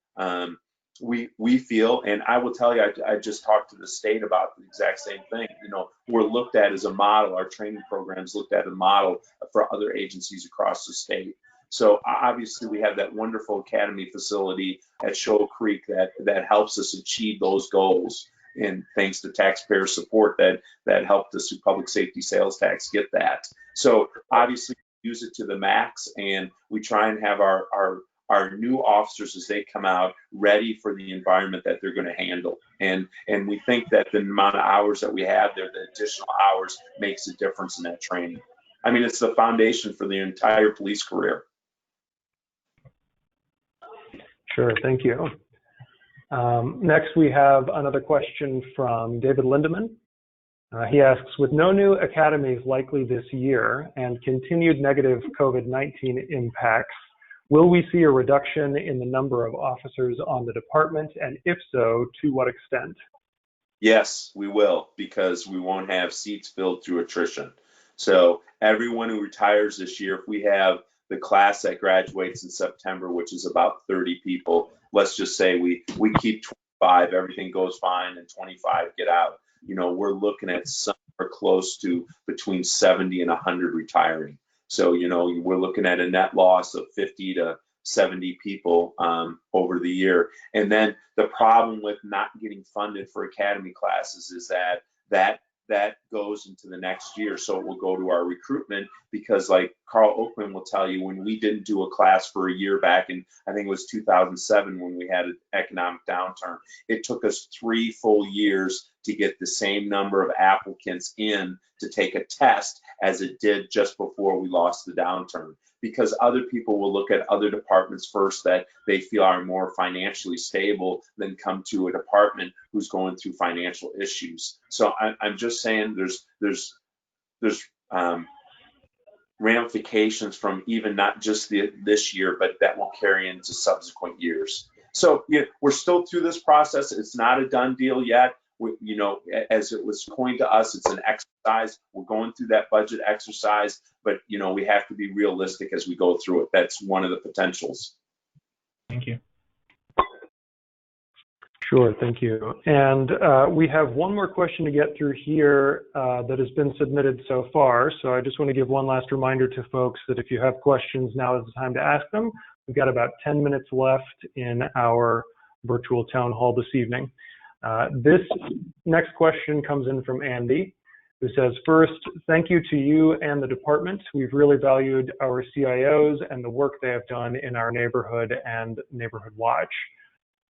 We feel, and I will tell you, I just talked to the state about the exact same thing. We're looked at as a model. Our training programs looked at a model for other agencies across the state. So obviously we have that wonderful academy facility at Shoal Creek that helps us achieve those goals. And thanks to taxpayer support that helped us through public safety sales tax get that. So obviously we use it to the max, and we try and have our new officers as they come out ready for the environment that they're going to handle. And we think that the amount of hours that we have there, the additional hours, makes a difference in that training. I mean, it's the foundation for the entire police career. Sure, thank you. Next, we have another question from David Lindeman. He asks, with no new academies likely this year and continued negative COVID-19 impacts, will we see a reduction in the number of officers on the department? And if so, to what extent? Yes, we will, because we won't have seats filled through attrition. So everyone who retires this year, if we have the class that graduates in September, which is about 30 people, let's just say we keep 25, everything goes fine, and 25 get out. We're looking at somewhere close to between 70 and 100 retiring. So, we're looking at a net loss of 50 to 70 people over the year. And then the problem with not getting funded for academy classes is that goes into the next year. So it will go to our recruitment, because like Carl Oakman will tell you, when we didn't do a class for a year back in, I think it was 2007, when we had an economic downturn, it took us 3 full years to get the same number of applicants in to take a test as it did just before we lost the downturn, because other people will look at other departments first that they feel are more financially stable than come to a department who's going through financial issues. So I'm just saying there's ramifications from even not just this year, but that will carry into subsequent years. So we're still through this process. It's not a done deal yet. As it was coined to us, it's an exercise. We're going through that budget exercise, but we have to be realistic as we go through it. That's one of the potentials. Thank you. Sure, thank you. And we have one more question to get through here that has been submitted so far. So I just want to give one last reminder to folks that if you have questions, now is the time to ask them. We've got about 10 minutes left in our virtual town hall this evening. This next question comes in from Andy, who says, first, thank you to you and the department. We've really valued our CIOs and the work they have done in our neighborhood and Neighborhood Watch.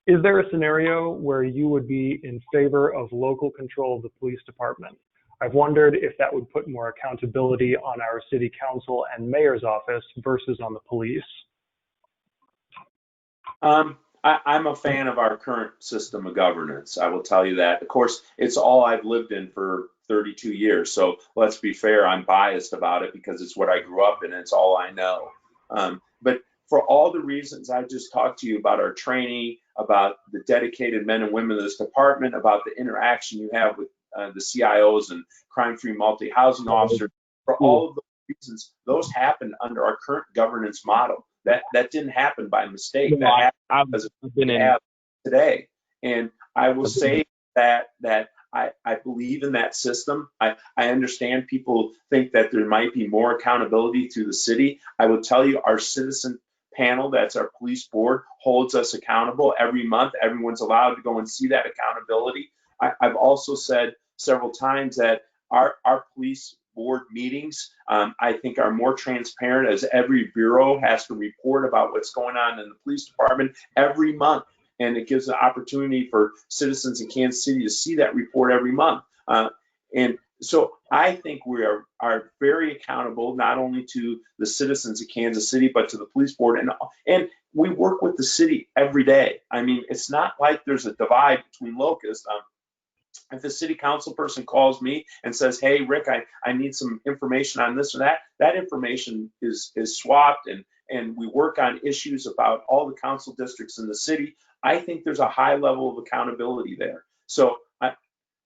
Is there a scenario where you would be in favor of local control of the police department? I've wondered if that would put more accountability on our city council and mayor's office versus on the police. I'm a fan of our current system of governance. I will tell you that. Of course, it's all I've lived in for 32 years. So let's be fair, I'm biased about it because it's what I grew up in and it's all I know. But for all the reasons I just talked to you about, our training, about the dedicated men and women of this department, about the interaction you have with the CIOs and crime-free multi-housing officers, for all of those reasons, those happened under our current governance model. That didn't happen by mistake. That happened because we have today. And I will say that I believe in that system. I understand people think that there might be more accountability through the city. I will tell you, our citizen panel, that's our police board, holds us accountable every month. Everyone's allowed to go and see that accountability. I've also said several times that our police board meetings, I think, are more transparent, as every bureau has to report about what's going on in the police department every month. And it gives an opportunity for citizens in Kansas City to see that report every month. And so I think we are very accountable, not only to the citizens of Kansas City, but to the police board. And we work with the city every day. I mean, it's not like there's a divide between locusts. If the city council person calls me and says, hey, Rick, I need some information on this or that, that information is swapped, and we work on issues about all the council districts in the city. I think there's a high level of accountability there. So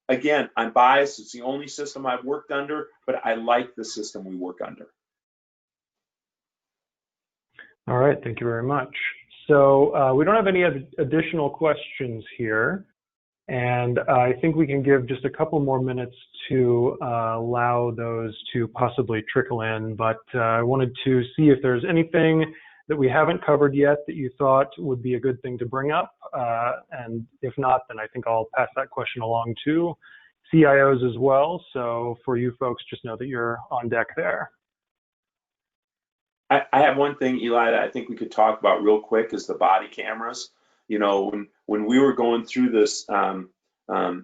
again, I'm biased. It's the only system I've worked under, but I like the system we work under. All right, thank you very much. So we don't have any additional questions here. And I think we can give just a couple more minutes to allow those to possibly trickle in. But I wanted to see if there's anything that we haven't covered yet that you thought would be a good thing to bring up. And if not, then I think I'll pass that question along to CIOs as well. So for you folks, just know that you're on deck there. I have one thing, Eli, that I think we could talk about real quick, is the body cameras. You know, when we were going through this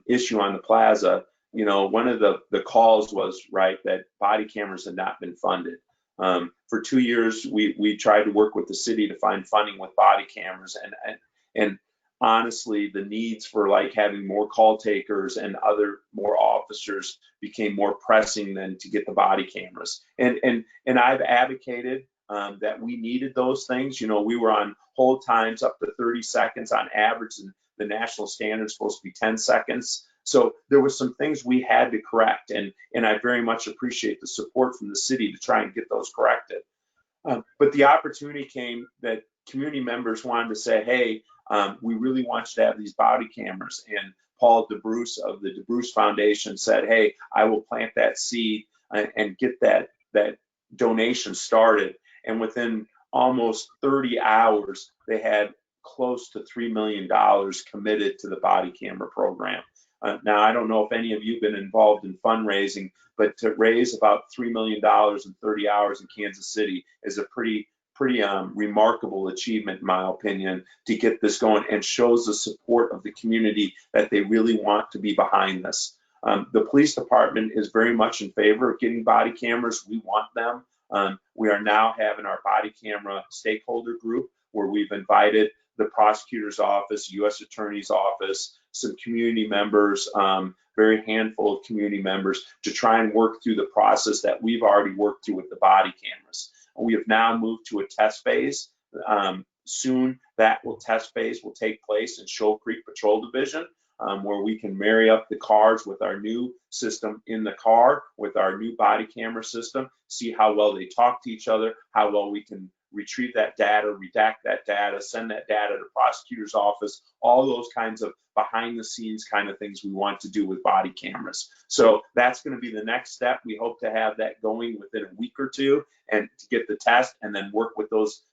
issue on the plaza, you know, one of the calls was, right, that body cameras had not been funded. For 2 years, we tried to work with the city to find funding with body cameras, and honestly, the needs for like having more call takers and more officers became more pressing than to get the body cameras. And I've advocated that we needed those things. You know, we were on hold times up to 30 seconds on average, and the national standard is supposed to be 10 seconds. So there were some things we had to correct, and I very much appreciate the support from the city to try and get those corrected. But the opportunity came that community members wanted to say, hey, we really want you to have these body cameras. And Paul DeBruce of the DeBruce Foundation said, hey, I will plant that seed and get that donation started, and within almost 30 hours, they had close to $3 million committed to the body camera program. Now, I don't know if any of you have been involved in fundraising, but to raise about $3 million in 30 hours in Kansas City is a pretty remarkable achievement, in my opinion, to get this going, and shows the support of the community that they really want to be behind this. The police department is very much in favor of getting body cameras. We want them. We are now having our body camera stakeholder group where we've invited the prosecutor's office, U.S. Attorney's office, some community members, very handful of community members, to try and work through the process that we've already worked through with the body cameras. We have now moved to a test phase. Soon that test phase will take place in Shoal Creek Patrol Division, where we can marry up the cars with our new system in the car, with our new body camera system, see how well they talk to each other, how well we can retrieve that data, redact that data, send that data to prosecutor's office, all those kinds of behind the scenes kind of things we want to do with body cameras. So that's going to be the next step. We hope to have that going within a week or two, and to get the test and then work with those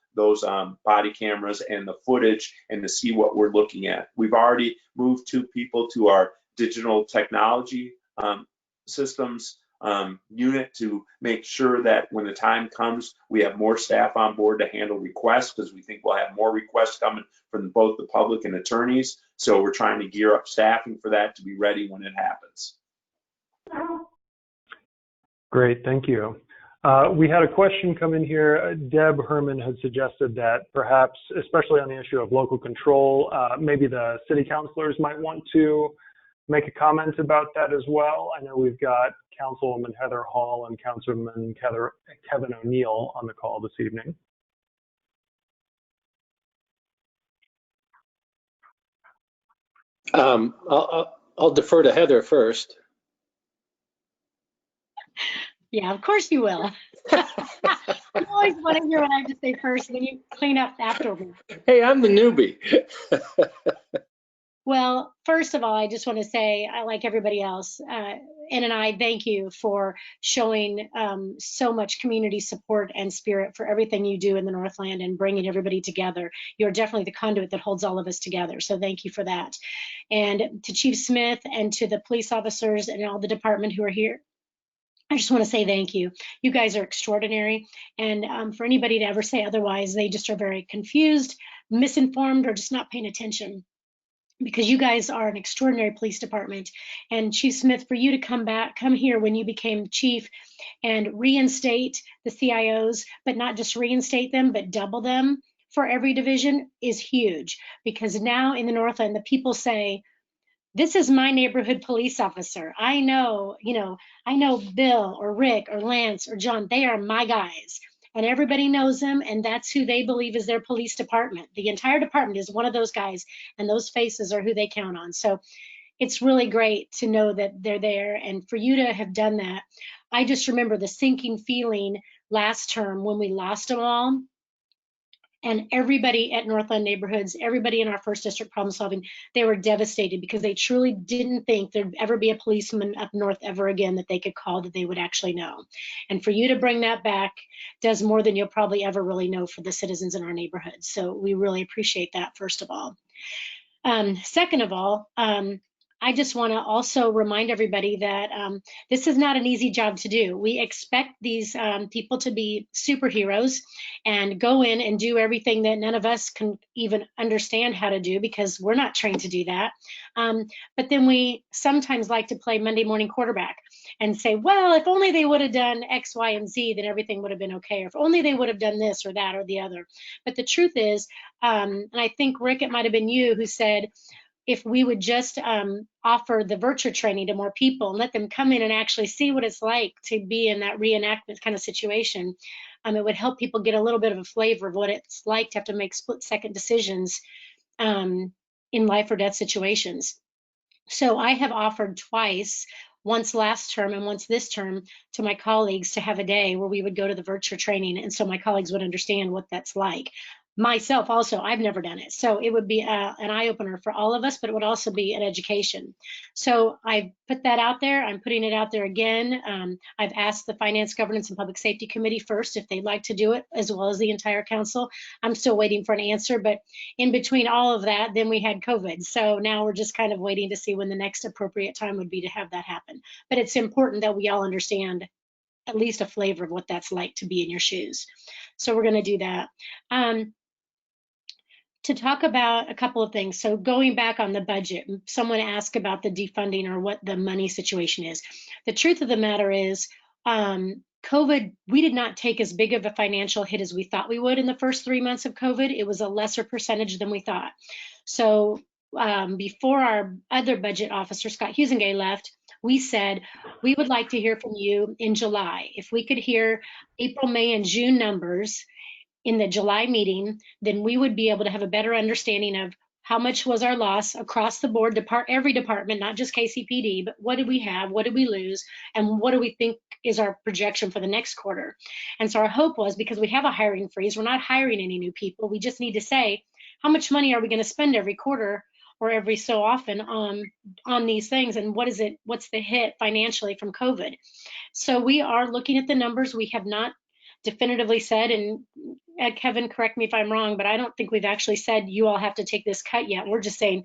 body cameras and the footage and to see what we're looking at. We've already moved 2 people to our digital technology systems unit to make sure that when the time comes, we have more staff on board to handle requests, because we think we'll have more requests coming from both the public and attorneys. So we're trying to gear up staffing for that to be ready when it happens. Great, thank you. We had a question come in here. Deb Herman had suggested that perhaps, especially on the issue of local control, maybe the city councilors might want to make a comment about that as well. I know we've got Councilwoman Heather Hall and Councilman Kevin O'Neill on the call this evening. I'll defer to Heather first. Yeah, of course you will. You always want to hear what I have to say first, then you clean up after me. Hey, I'm the newbie. Well, first of all, I just want to say, like everybody else, Ann and I thank you for showing so much community support and spirit for everything you do in the Northland and bringing everybody together. You're definitely the conduit that holds all of us together. So thank you for that. And to Chief Smith and to the police officers and all the department who are here, I just want to say thank you. You guys are extraordinary. And for anybody to ever say otherwise, they just are very confused, misinformed, or just not paying attention. Because you guys are an extraordinary police department. And Chief Smith, for you to come here when you became chief and reinstate the CIOs, but not just reinstate them, but double them for every division is huge. Because now in the Northland, the people say, this is my neighborhood police officer. I know Bill or Rick or Lance or John, they are my guys. And everybody knows them, and that's who they believe is their police department. The entire department is one of those guys, and those faces are who they count on. So it's really great to know that they're there, and for you to have done that. I just remember the sinking feeling last term when we lost them all, and everybody at Northland Neighborhoods, everybody in our first district problem solving, they were devastated because they truly didn't think there'd ever be a policeman up north ever again that they could call that they would actually know. And for you to bring that back does more than you'll probably ever really know for the citizens in our neighborhood. So we really appreciate that, first of all. Second of all, I just want to also remind everybody that this is not an easy job to do. We expect these people to be superheroes and go in and do everything that none of us can even understand how to do because we're not trained to do that. But then we sometimes like to play Monday morning quarterback and say, well, if only they would have done X, Y, and Z, then everything would have been okay. Or if only they would have done this or that or the other. But the truth is, and I think, Rick, it might have been you who said, if we would just offer the virtual training to more people and let them come in and actually see what it's like to be in that reenactment kind of situation, it would help people get a little bit of a flavor of what it's like to have to make split-second decisions in life or death situations. So I have offered twice, once last term and once this term, to my colleagues to have a day where we would go to the virtual training, and so my colleagues would understand what that's like. myself also, I've never done it. So it would be an eye opener for all of us, but it would also be an education. So I put that out there. I'm putting it out there again. I've asked the Finance, Governance, and Public Safety Committee first if they'd like to do it, as well as the entire council. I'm still waiting for an answer, but in between all of that, then we had COVID. So now we're just kind of waiting to see when the next appropriate time would be to have that happen. But it's important that we all understand at least a flavor of what that's like to be in your shoes. So we're going to do that. To talk about a couple of things. So going back on the budget, someone asked about the defunding or what the money situation is. The truth of the matter is, COVID, we did not take as big of a financial hit as we thought we would in the first 3 months of COVID. It was a lesser percentage than we thought. So before our other budget officer, Scott Husengay, left, we said we would like to hear from you in July. If we could hear April, May, and June numbers in the July meeting, then we would be able to have a better understanding of how much was our loss across the board, every department, not just KCPD, but what did we have, what did we lose, and what do we think is our projection for the next quarter. And so our hope was, because we have a hiring freeze, we're not hiring any new people, we just need to say, how much money are we going to spend every quarter or every so often on these things, and what's the hit financially from COVID. So we are looking at the numbers. We have not definitively said, and Kevin, correct me if I'm wrong, but I don't think we've actually said you all have to take this cut yet. We're just saying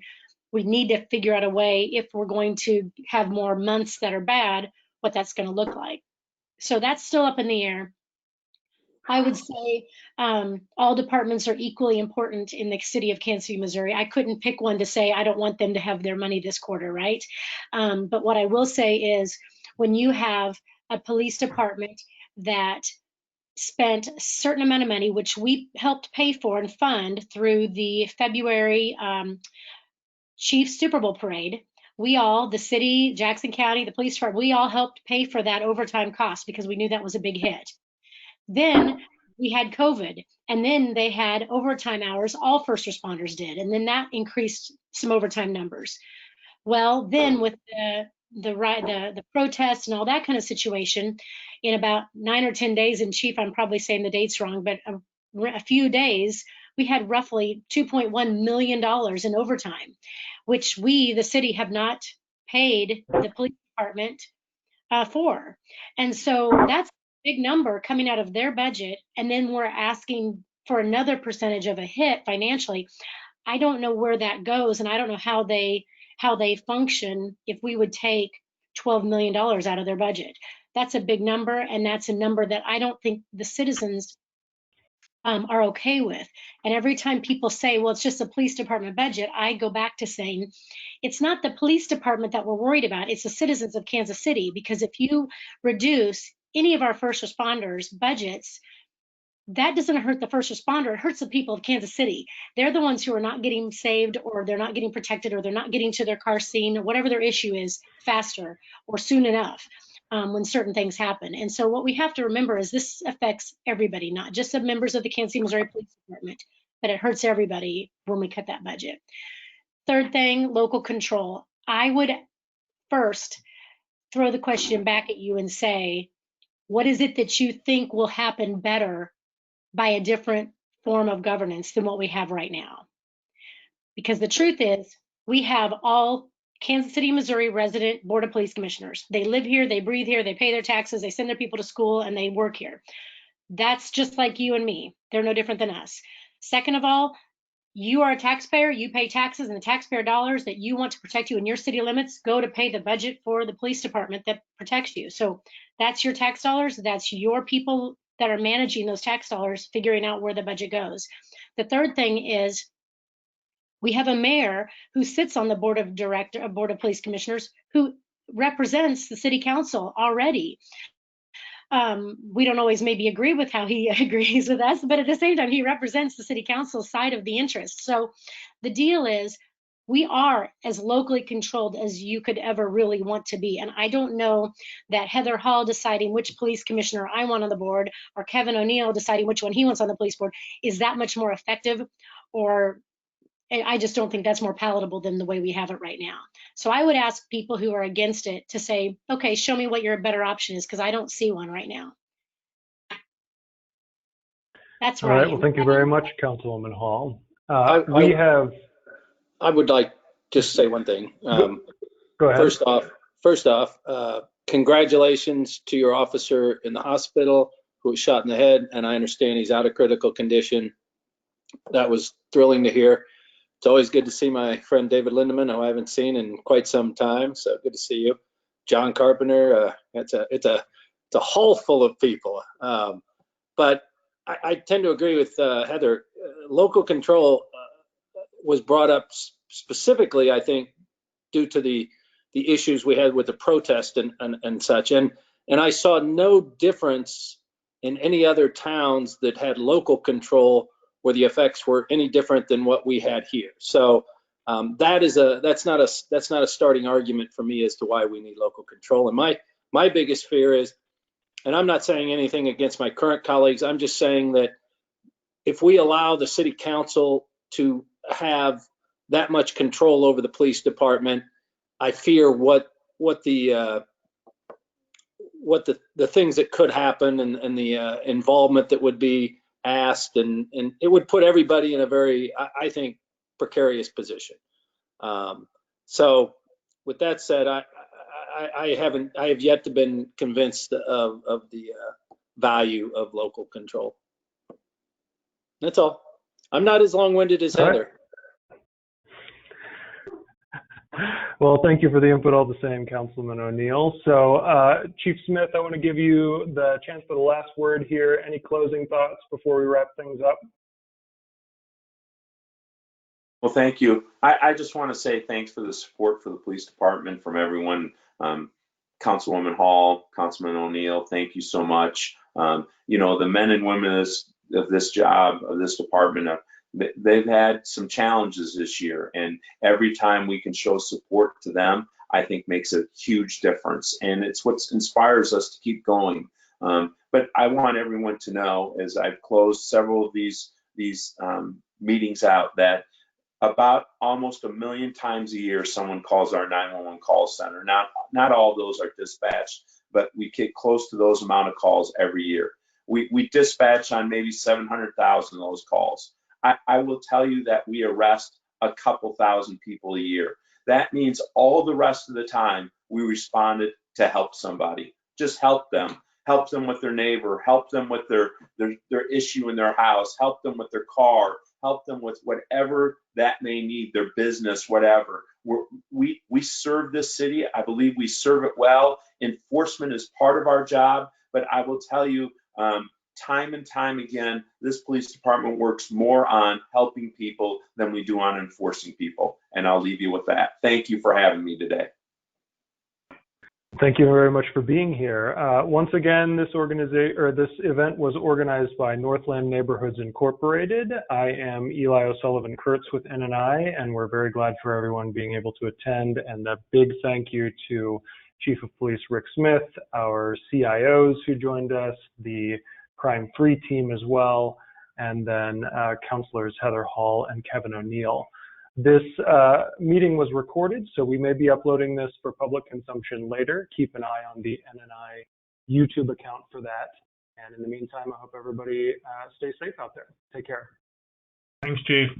we need to figure out a way, if we're going to have more months that are bad, what that's going to look like. So that's still up in the air. I would say all departments are equally important in the city of Kansas City, Missouri. I couldn't pick one to say I don't want them to have their money this quarter, right? But what I will say is, when you have a police department that spent a certain amount of money, which we helped pay for and fund through the February Chiefs Super Bowl parade. We all, the city, Jackson County, the police department, we all helped pay for that overtime cost because we knew that was a big hit. Then we had COVID, and then they had overtime hours, all first responders did, and then that increased some overtime numbers. Well, then with the protests and all that kind of situation, in about 9 or 10 days, and Chief, I'm probably saying the dates wrong, but a few days, we had roughly $2.1 million in overtime, which we, the city, have not paid the police department for. And so that's a big number coming out of their budget, and then we're asking for another percentage of a hit financially. I don't know where that goes, and I don't know how they function if we would take $12 million out of their budget. That's a big number, and that's a number that I don't think the citizens are okay with. And every time people say, well, it's just a police department budget, I go back to saying, it's not the police department that we're worried about, it's the citizens of Kansas City. Because if you reduce any of our first responders' budgets, that doesn't hurt the first responder, it hurts the people of Kansas City. They're the ones who are not getting saved, or they're not getting protected, or they're not getting to their car scene, or whatever their issue is, faster or soon enough when certain things happen. And so what we have to remember is this affects everybody, not just the members of the Kansas City, Missouri Police Department, but it hurts everybody when we cut that budget. Third thing, local control. I would first throw the question back at you and say, what is it that you think will happen better by a different form of governance than what we have right now? Because the truth is, we have all Kansas City, Missouri resident Board of Police Commissioners. They live here, they breathe here, they pay their taxes, they send their people to school, and they work here. That's just like you and me. They're no different than us. Second of all, you are a taxpayer, you pay taxes, and the taxpayer dollars that you want to protect you in your city limits go to pay the budget for the police department that protects you. So that's your tax dollars, that's your people that are managing those tax dollars, figuring out where the budget goes. The third thing is, we have a mayor who sits on the board of police commissioners who represents the city council already. We don't always maybe agree with how he agrees with us, but at the same time, he represents the city council side of the interest. So the deal is, we are as locally controlled as you could ever really want to be. And I don't know that Heather Hall deciding which police commissioner I want on the board, or Kevin O'Neill deciding which one he wants on the police board, is that much more effective, or I just don't think that's more palatable than the way we have it right now. So I would ask people who are against it to say, okay, show me what your better option is, because I don't see one right now. That's All right. right. Well, thank you very much, Councilwoman Hall. I would like just to say one thing. Go ahead. First off, congratulations to your officer in the hospital who was shot in the head, and I understand he's out of critical condition. That was thrilling to hear. It's always good to see my friend David Lindeman, who I haven't seen in quite some time. So good to see you. John Carpenter. It's a hall full of people. But I tend to agree with Heather. Local control was brought up specifically, I think, due to the issues we had with the protest and such. And I saw no difference in any other towns that had local control where the effects were any different than what we had here. So that's not a starting argument for me as to why we need local control. And my biggest fear is, and I'm not saying anything against my current colleagues, I'm just saying that if we allow the city council to have that much control over the police department, I fear what the things that could happen and the involvement that would be asked, and it would put everybody in a very, I think, precarious position. So with that said, I have yet to been convinced of the value of local control. That's all. I'm not as long-winded as Heather. Well, thank you for the input all the same, Councilman O'Neill. So, Chief Smith, I want to give you the chance for the last word here. Any closing thoughts before we wrap things up? Well, thank you. I just want to say thanks for the support for the police department from everyone. Councilwoman Hall, Councilman O'Neill, thank you so much. You know, the men and women of this job, of this department, they've had some challenges this year, and every time we can show support to them, I think makes a huge difference, and it's what inspires us to keep going. But I want everyone to know, as I've closed several of these meetings out, that about almost 1 million times a year someone calls our 911 call center. Not all those are dispatched, but we get close to those amount of calls every year. We dispatch on maybe 700,000 of those calls. I will tell you that we arrest a couple thousand people a year. That means all the rest of the time we responded to help somebody. Just help them with their neighbor, help them with their issue in their house, help them with their car, help them with whatever that may need, their business, whatever. We serve this city. I believe we serve it well. Enforcement is part of our job, but I will tell you, time and time again, this police department works more on helping people than we do on enforcing people. And I'll leave you with that. Thank you for having me today. Thank you very much for being here. Once again, this event was organized by Northland Neighborhoods Incorporated. I am Eli O'Sullivan Kurtz with NNI, and we're very glad for everyone being able to attend. And a big thank you to Chief of Police Rick Smith, our CIOs who joined us, the crime-free team as well, and then Councilors Heather Hall and Kevin O'Neill. This meeting was recorded, so we may be uploading this for public consumption later. Keep an eye on the NNI YouTube account for that. And in the meantime, I hope everybody stays safe out there. Take care. Thanks, Chief.